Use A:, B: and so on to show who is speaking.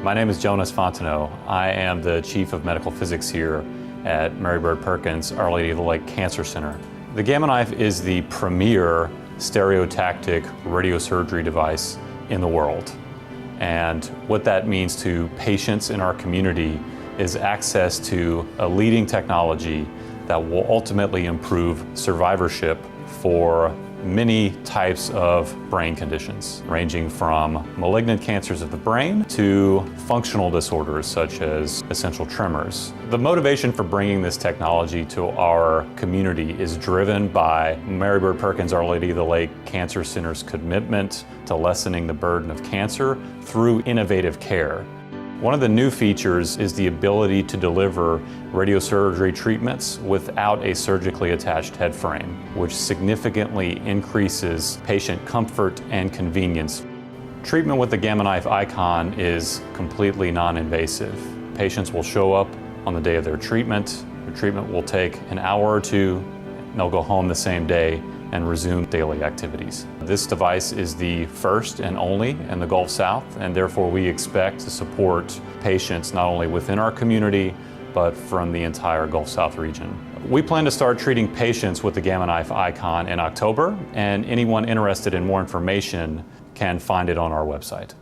A: My name is Jonas Fontenot. I am the Chief of Medical Physics here at Mary Bird Perkins, Our Lady of the Lake Cancer Center. The Gamma Knife is the premier stereotactic radiosurgery device in the world. And what that means to patients in our community is access to a leading technology that will ultimately improve survivorship for many types of brain conditions, ranging from malignant cancers of the brain to functional disorders such as essential tremors. The motivation for bringing this technology to our community is driven by Mary Bird Perkins, Our Lady of the Lake Cancer Center's commitment to lessening the burden of cancer through innovative care. One of the new features is the ability to deliver radiosurgery treatments without a surgically attached head frame, which significantly increases patient comfort and convenience. Treatment with the Gamma Knife Icon is completely non-invasive. Patients will show up on the day of their treatment. The treatment will take an hour or two, and they'll go home the same day and resume daily activities. This device is the first and only in the Gulf South, and therefore we expect to support patients not only within our community, but from the entire Gulf South region. We plan to start treating patients with the Gamma Knife Icon in October, and anyone interested in more information can find it on our website.